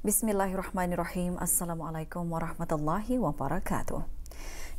Bismillahirrahmanirrahim. Assalamualaikum warahmatullahi wabarakatuh.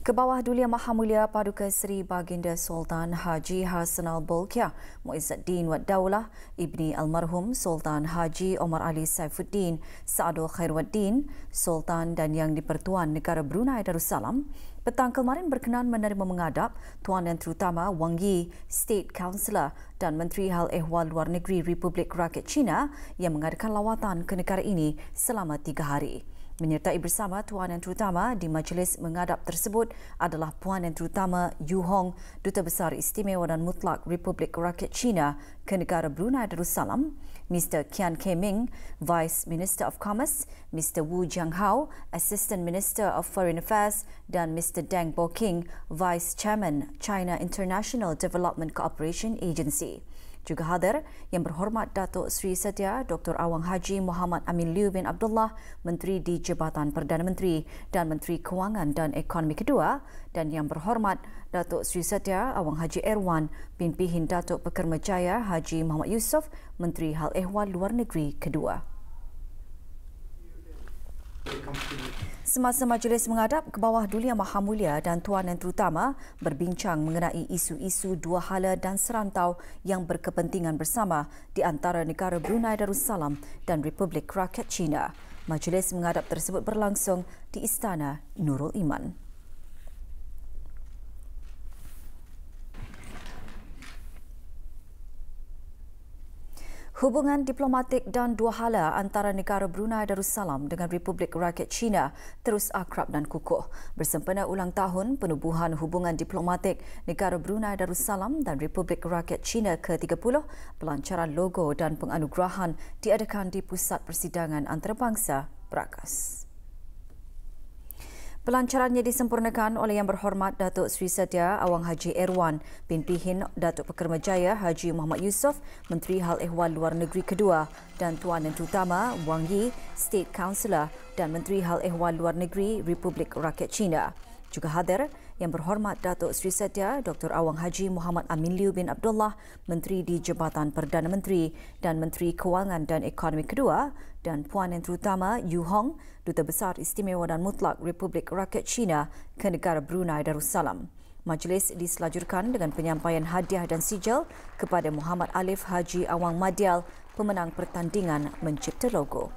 Kebawah Duli Yang Maha Mulia Paduka Seri Baginda Sultan Haji Hassanal Bolkiah Muizzuddin Wad Daulah Ibni Almarhum Sultan Haji Omar Ali Saifuddin Saadul Khairuddin Sultan dan Yang di-Pertuan Negara Brunei Darussalam petang kemarin berkenan menerima menghadap Tuan Yang Terutama Wang Yi, State Councillor dan Menteri Hal Ehwal Luar Negeri Republik Rakyat China yang mengadakan lawatan ke negara ini selama 3 hari. Menyertai bersama Tuan Yang Terutama di majlis menghadap tersebut adalah Puan Yang Terutama Yu Hong, Duta Besar Istimewa dan Mutlak Republik Rakyat China ke negara Brunei Darussalam, Mr. Kian Keming, Vice Minister of Commerce, Mr. Wu Jianghao, Assistant Minister of Foreign Affairs dan Mr. Deng Boking, Vice Chairman China International Development Cooperation Agency. Juga hadir Yang Berhormat Datuk Seri Setia Dr. Awang Haji Muhammad Amin Liew bin Abdullah, Menteri di Jabatan Perdana Menteri dan Menteri Kewangan dan Ekonomi Kedua, dan Yang Berhormat Datuk Seri Setia Awang Haji Erwan bin Pihin Datuk Pekermajaya Haji Muhammad Yusof, Menteri Hal Ehwal Luar Negeri Kedua. Semasa majlis menghadap, Kebawah Duli Yang Maha Mulia dan Tuan Yang Terutama berbincang mengenai isu-isu dua hala dan serantau yang berkepentingan bersama di antara negara Brunei Darussalam dan Republik Rakyat China. Majlis menghadap tersebut berlangsung di Istana Nurul Iman. Hubungan diplomatik dan dua hala antara negara Brunei Darussalam dengan Republik Rakyat China terus akrab dan kukuh. Bersempena ulang tahun penubuhan hubungan diplomatik negara Brunei Darussalam dan Republik Rakyat China ke-30, pelancaran logo dan penganugerahan diadakan di Pusat Persidangan Antarabangsa Brakas. Pelancarannya disempurnakan oleh Yang Berhormat Datuk Seri Setia Awang Haji Erwan bin Pihin Datuk Pekermajaya Haji Muhammad Yusof, Menteri Hal Ehwal Luar Negeri Kedua, dan Tuan Yang Terutama Wang Yi, State Councillor dan Menteri Hal Ehwal Luar Negeri Republik Rakyat China. Juga hadir Yang Berhormat Datuk Seri Setia Dr. Awang Haji Muhammad Amin Liew bin Abdullah, Menteri di Jabatan Perdana Menteri dan Menteri Kewangan dan Ekonomi Kedua, dan Puan Yang Terutama Yu Hong, Duta Besar Istimewa dan Mutlak Republik Rakyat China ke negara Brunei Darussalam. Majlis diselajurkan dengan penyampaian hadiah dan sijil kepada Muhammad Alif Haji Awang Madial, pemenang pertandingan mencipta logo.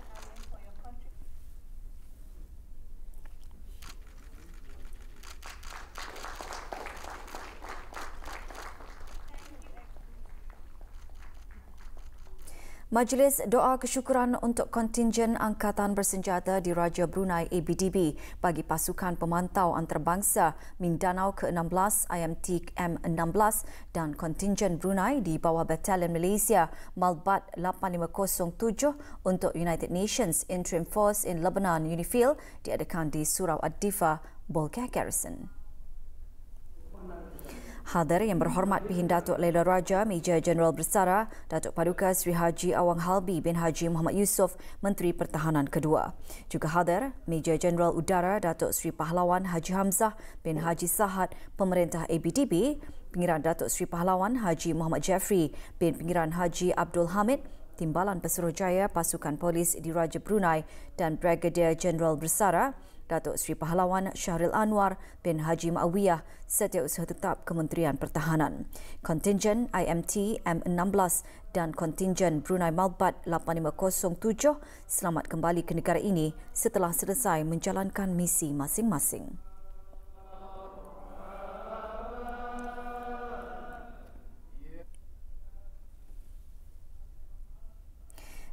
Majlis doa kesyukuran untuk kontingen Angkatan Bersenjata Diraja Brunei ABDB bagi pasukan pemantau antarabangsa Mindanao ke-16 IMT M16 dan kontingen Brunei di bawah Batalion Malaysia Malbat 8507 untuk United Nations Interim Force in Lebanon UNIFIL diadakan di Surau Ad-Difa, Bolkiah Garrison. Hadir Yang Berhormat Pihin Datuk Laila Raja, Major Jeneral Bersara Datuk Paduka Sri Haji Awang Halbi bin Haji Muhammad Yusof, Menteri Pertahanan Kedua. Juga hadir Major Jeneral Udara Datuk Sri Pahlawan Haji Hamzah bin Haji Sahad, Pemerintah ABDB, Pengiran Datuk Sri Pahlawan Haji Muhammad Jeffrey bin Pengiran Haji Abdul Hamid, Timbalan Pesuruhjaya Pasukan Polis Diraja Brunei, dan Brigadier Jeneral Bersara Datuk Seri Pahlawan Syahril Anwar bin Haji Ma'awiyah, Setiausaha Tetap Kementerian Pertahanan. Kontingen IMT M16 dan kontingen Brunei Malbat 8507 selamat kembali ke negara ini setelah selesai menjalankan misi masing-masing.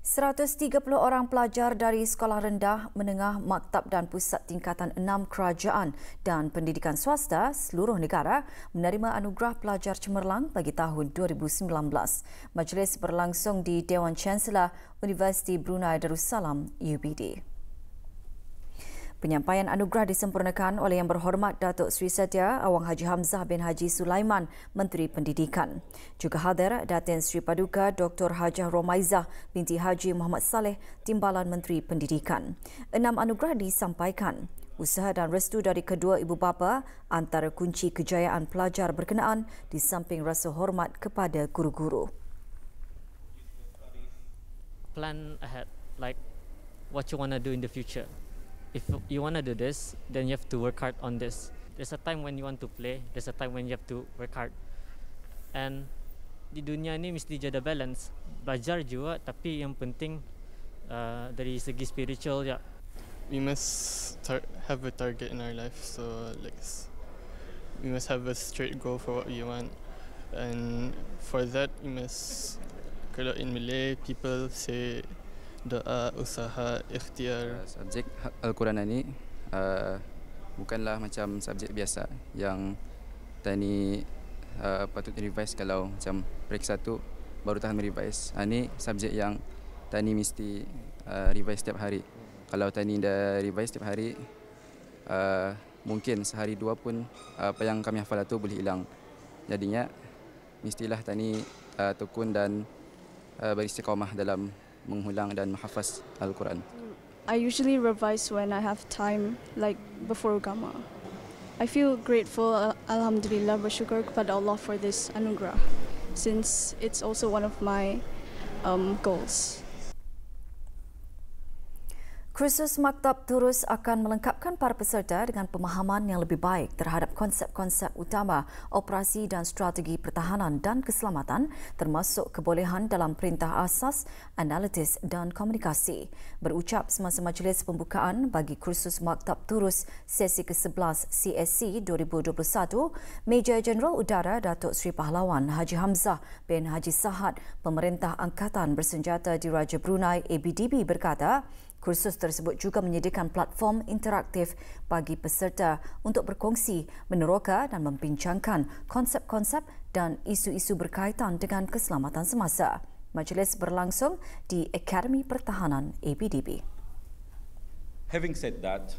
130 orang pelajar dari sekolah rendah, menengah, maktab dan pusat tingkatan 6 kerajaan dan pendidikan swasta seluruh negara menerima anugerah pelajar cemerlang bagi tahun 2019. Majlis berlangsung di Dewan Chancellor Universiti Brunei Darussalam UBD. Penyampaian anugerah disempurnakan oleh Yang Berhormat Datuk Seri Setia Awang Haji Hamzah bin Haji Sulaiman, Menteri Pendidikan. Juga hadir Datin Sri Paduka Dr. Hajah Romaizah binti Haji Muhammad Saleh, Timbalan Menteri Pendidikan. 6 anugerah disampaikan. Usaha dan restu dari kedua ibu bapa antara kunci kejayaan pelajar berkenaan di samping rasa hormat kepada guru-guru. Plan ahead, like what you want to do in the future. If you want to do this, then you have to work hard on this. There's a time when you want to play, there's a time when you have to work hard. And di dunia ni mesti ada balance. Belajar juga, tapi yang penting dari segi spiritual ya. We must have a target in our life, so like we must have a straight goal for what we want, and for that we must, kalau in Malay people say doa, usaha, ikhtiar. Subjek Al-Quran ini bukanlah macam subjek biasa yang Tani patut revise kalau macam break 1 baru tahan revise. Ini subjek yang Tani mesti revise setiap hari. Kalau Tani dah revise setiap hari, mungkin sehari 2 pun apa yang kami hafal itu boleh hilang. Jadinya mestilah Tani tekun dan beristiqamah dalam mengulang dan menghafaz Al-Quran. I usually revise when I have time, like before Gama. I feel grateful, alhamdulillah, bersyukur kepada Allah for this anugerah, since it's also one of my goals. Kursus Maktab Turus akan melengkapkan para peserta dengan pemahaman yang lebih baik terhadap konsep-konsep utama operasi dan strategi pertahanan dan keselamatan, termasuk kebolehan dalam perintah asas, analitis dan komunikasi. Berucap semasa majlis pembukaan bagi kursus Maktab Turus sesi ke-11 CSC 2021, Major Jeneral Udara Datuk Seri Pahlawan Haji Hamzah bin Haji Sahad, Pemerintah Angkatan Bersenjata Diraja Brunei ABDB berkata, kursus tersebut juga menyediakan platform interaktif bagi peserta untuk berkongsi, meneroka dan membincangkan konsep-konsep dan isu-isu berkaitan dengan keselamatan semasa. Majlis berlangsung di Akademi Pertahanan ABDB. Having said that,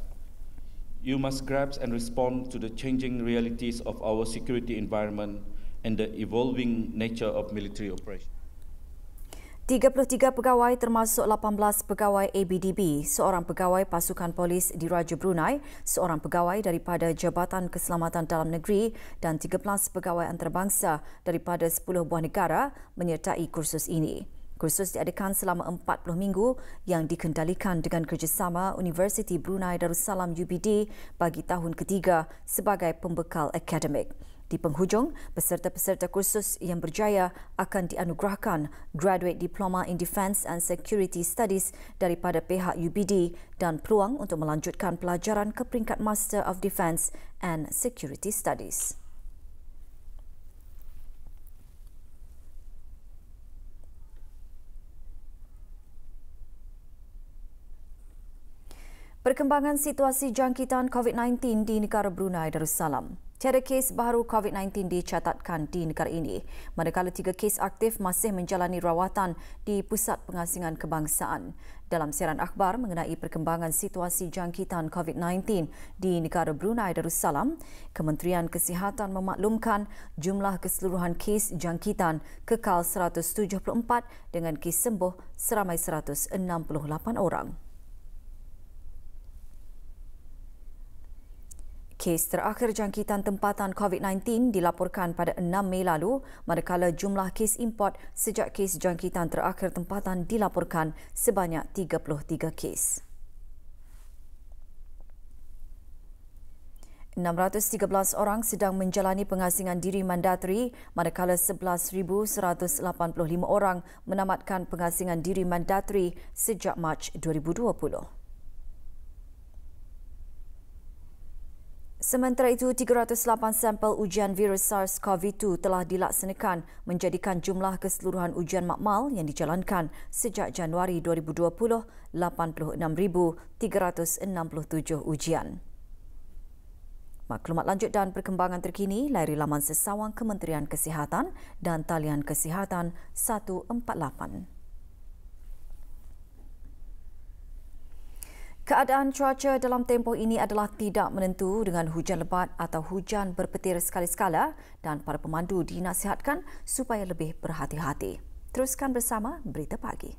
you must grasp and respond to the changing realities of our security environment and the evolving nature of military operations. 33 pegawai termasuk 18 pegawai ABDB, seorang pegawai pasukan polis Diraja Brunei, seorang pegawai daripada Jabatan Keselamatan Dalam Negeri dan 13 pegawai antarabangsa daripada 10 buah negara menyertai kursus ini. Kursus diadakan selama 40 minggu yang dikendalikan dengan kerjasama Universiti Brunei Darussalam UBD bagi tahun ketiga sebagai pembekal akademik. Di penghujung, peserta-peserta kursus yang berjaya akan dianugerahkan Graduate Diploma in Defence and Security Studies daripada pihak UBD dan peluang untuk melanjutkan pelajaran ke peringkat Master of Defence and Security Studies. Perkembangan situasi jangkitan COVID-19 di negara Brunei Darussalam. Tiada kes baru COVID-19 dicatatkan di negara ini, manakala 3 kes aktif masih menjalani rawatan di Pusat Pengasingan Kebangsaan. Dalam siaran akhbar mengenai perkembangan situasi jangkitan COVID-19 di negara Brunei Darussalam, Kementerian Kesihatan memaklumkan jumlah keseluruhan kes jangkitan kekal 174 dengan kes sembuh seramai 168 orang. Kes terakhir jangkitan tempatan COVID-19 dilaporkan pada 6 Mei lalu, manakala jumlah kes import sejak kes jangkitan terakhir tempatan dilaporkan sebanyak 33 kes. 613 orang sedang menjalani pengasingan diri mandatari, manakala 11,185 orang menamatkan pengasingan diri mandatari sejak Mac 2020. Sementara itu, 308 sampel ujian virus SARS-CoV-2 telah dilaksanakan menjadikan jumlah keseluruhan ujian makmal yang dijalankan sejak Januari 2020 86,367 ujian. Maklumat lanjut dan perkembangan terkini layari laman sesawang Kementerian Kesihatan dan talian Kesihatan 148. Keadaan cuaca dalam tempoh ini adalah tidak menentu dengan hujan lebat atau hujan berpetir sekali-sekala dan para pemandu dinasihatkan supaya lebih berhati-hati. Teruskan bersama Berita Pagi.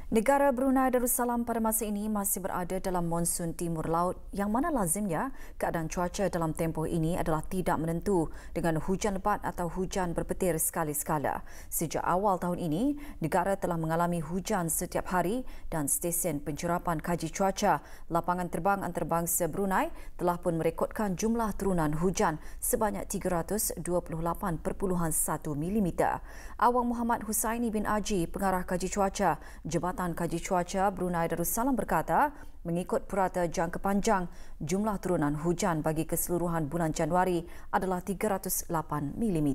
Negara Brunei Darussalam pada masa ini masih berada dalam monsun timur laut yang mana lazimnya keadaan cuaca dalam tempoh ini adalah tidak menentu dengan hujan lebat atau hujan berpetir sekali-sekala. Sejak awal tahun ini, negara telah mengalami hujan setiap hari dan stesen pencerapan kaji cuaca lapangan terbang antarabangsa Brunei telah pun merekodkan jumlah turunan hujan sebanyak 328.1 mm. Awang Muhammad Husaini bin Aji, pengarah kaji cuaca Jabatan Kaji Cuaca Brunei Darussalam berkata, mengikut purata jangka panjang, jumlah turunan hujan bagi keseluruhan bulan Januari adalah 308 mm.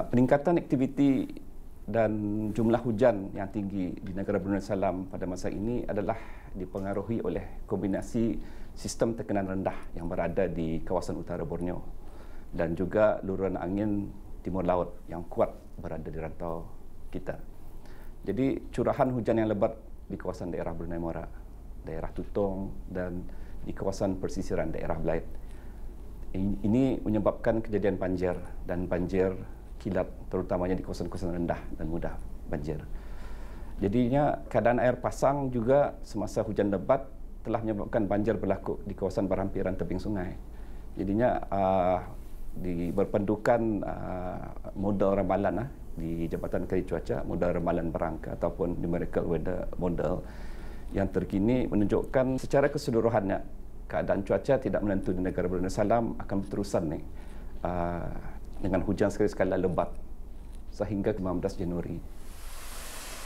Peningkatan aktiviti dan jumlah hujan yang tinggi di negara Brunei Darussalam pada masa ini adalah dipengaruhi oleh kombinasi sistem tekanan rendah yang berada di kawasan utara Borneo dan juga luruan angin timur laut yang kuat berada di rantau kita. Jadi curahan hujan yang lebat di kawasan daerah Brunei Mora, daerah Tutong dan di kawasan persisiran daerah Belait. Ini menyebabkan kejadian banjir dan banjir kilat terutamanya di kawasan-kawasan rendah dan mudah banjir. Jadinya keadaan air pasang juga semasa hujan lebat telah menyebabkan banjir berlaku di kawasan berhampiran tebing sungai. Jadinya berpandukan model ramalan di Jabatan Kaji Cuaca, model ramalan berangka ataupun numerical weather model yang terkini menunjukkan secara keseluruhannya keadaan cuaca tidak menentu di negara Brunei Darussalam akan berterusan dengan hujan sekali-sekala lebat sehingga 15 Januari.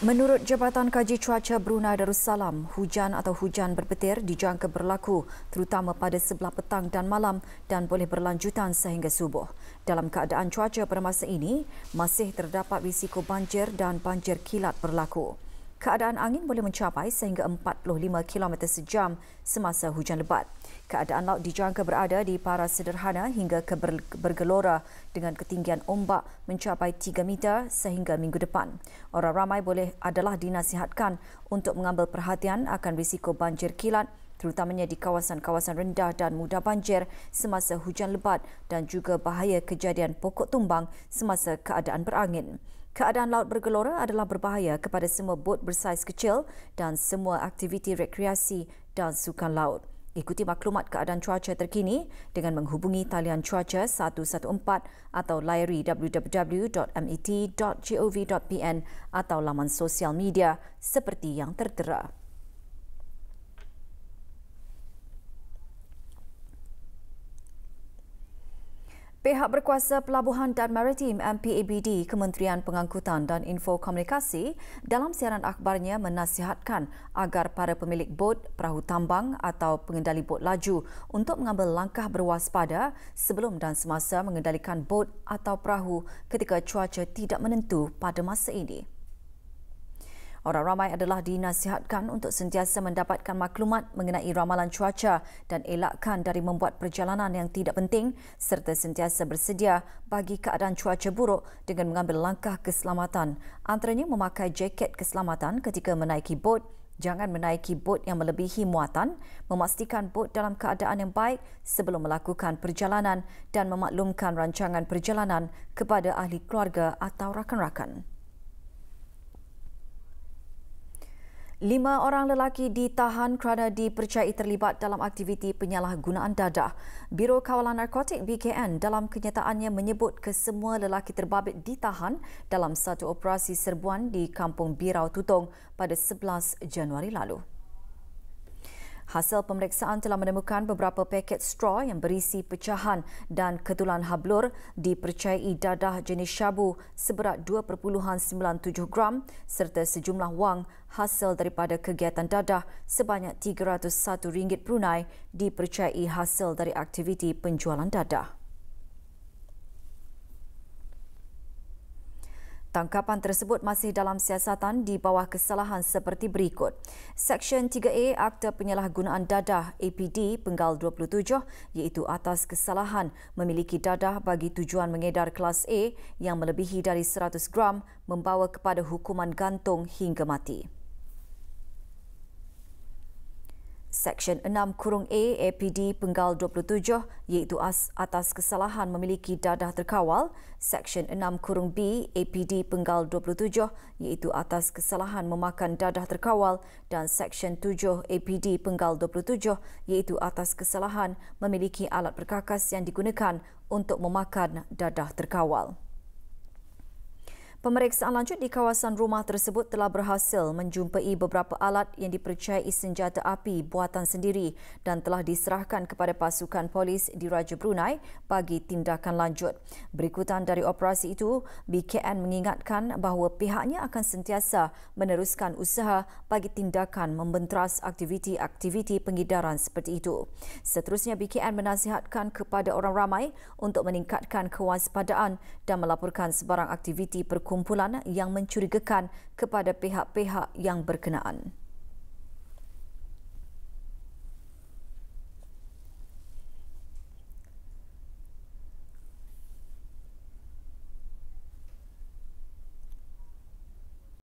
Menurut Jabatan Kaji Cuaca Brunei Darussalam, hujan atau hujan berpetir dijangka berlaku terutama pada sebelah petang dan malam dan boleh berlanjutan sehingga subuh. Dalam keadaan cuaca pada masa ini, masih terdapat risiko banjir dan banjir kilat berlaku. Keadaan angin boleh mencapai sehingga 45 km sejam semasa hujan lebat. Keadaan laut dijangka berada di paras sederhana hingga ke bergelora dengan ketinggian ombak mencapai 3 meter sehingga minggu depan. Orang ramai adalah dinasihatkan untuk mengambil perhatian akan risiko banjir kilat terutamanya di kawasan-kawasan rendah dan mudah banjir semasa hujan lebat dan juga bahaya kejadian pokok tumbang semasa keadaan berangin. Keadaan laut bergelora adalah berbahaya kepada semua bot bersaiz kecil dan semua aktiviti rekreasi dan sukan laut. Ikuti maklumat keadaan cuaca terkini dengan menghubungi talian cuaca 114 atau layari www.met.gov.pn atau laman sosial media seperti yang tertera. Pihak berkuasa Pelabuhan dan Maritim MPABD, Kementerian Pengangkutan dan Info Komunikasi dalam siaran akhbarnya menasihatkan agar para pemilik bot, perahu tambang atau pengendali bot laju untuk mengambil langkah berwaspada sebelum dan semasa mengendalikan bot atau perahu ketika cuaca tidak menentu pada masa ini. Orang ramai adalah dinasihatkan untuk sentiasa mendapatkan maklumat mengenai ramalan cuaca dan elakkan dari membuat perjalanan yang tidak penting serta sentiasa bersedia bagi keadaan cuaca buruk dengan mengambil langkah keselamatan. Antaranya memakai jaket keselamatan ketika menaiki bot, jangan menaiki bot yang melebihi muatan, memastikan bot dalam keadaan yang baik sebelum melakukan perjalanan dan memaklumkan rancangan perjalanan kepada ahli keluarga atau rakan-rakan. 5 orang lelaki ditahan kerana dipercayai terlibat dalam aktiviti penyalahgunaan dadah. Biro Kawalan Narkotik BKN dalam kenyataannya menyebut kesemua lelaki terbabit ditahan dalam satu operasi serbuan di Kampung Birau Tutong pada 11 Januari lalu. Hasil pemeriksaan telah menemukan beberapa paket straw yang berisi pecahan dan ketulan hablur dipercayai dadah jenis syabu seberat 2.97 gram serta sejumlah wang hasil daripada kegiatan dadah sebanyak RM301 Brunei dipercayai hasil dari aktiviti penjualan dadah. Tangkapan tersebut masih dalam siasatan di bawah kesalahan seperti berikut. Seksyen 3A Akta Penyalahgunaan Dadah APD Penggal 27 iaitu atas kesalahan memiliki dadah bagi tujuan mengedar kelas A yang melebihi dari 100 gram membawa kepada hukuman gantung hingga mati. Seksyen 6(a) APD Penggal 27 iaitu atas kesalahan memiliki dadah terkawal. Seksyen 6(b) APD Penggal 27 iaitu atas kesalahan memakan dadah terkawal dan Seksyen 7 APD Penggal 27 iaitu atas kesalahan memiliki alat perkakas yang digunakan untuk memakan dadah terkawal. Pemeriksaan lanjut di kawasan rumah tersebut telah berhasil menjumpai beberapa alat yang dipercayai senjata api buatan sendiri dan telah diserahkan kepada pasukan polis di Raja Brunei bagi tindakan lanjut. Berikutan dari operasi itu, BKN mengingatkan bahawa pihaknya akan sentiasa meneruskan usaha bagi tindakan membenteras aktiviti-aktiviti pengidaran seperti itu. Seterusnya, BKN menasihatkan kepada orang ramai untuk meningkatkan kewaspadaan dan melaporkan sebarang aktiviti perkumpulan yang mencurigakan kepada pihak-pihak yang berkenaan.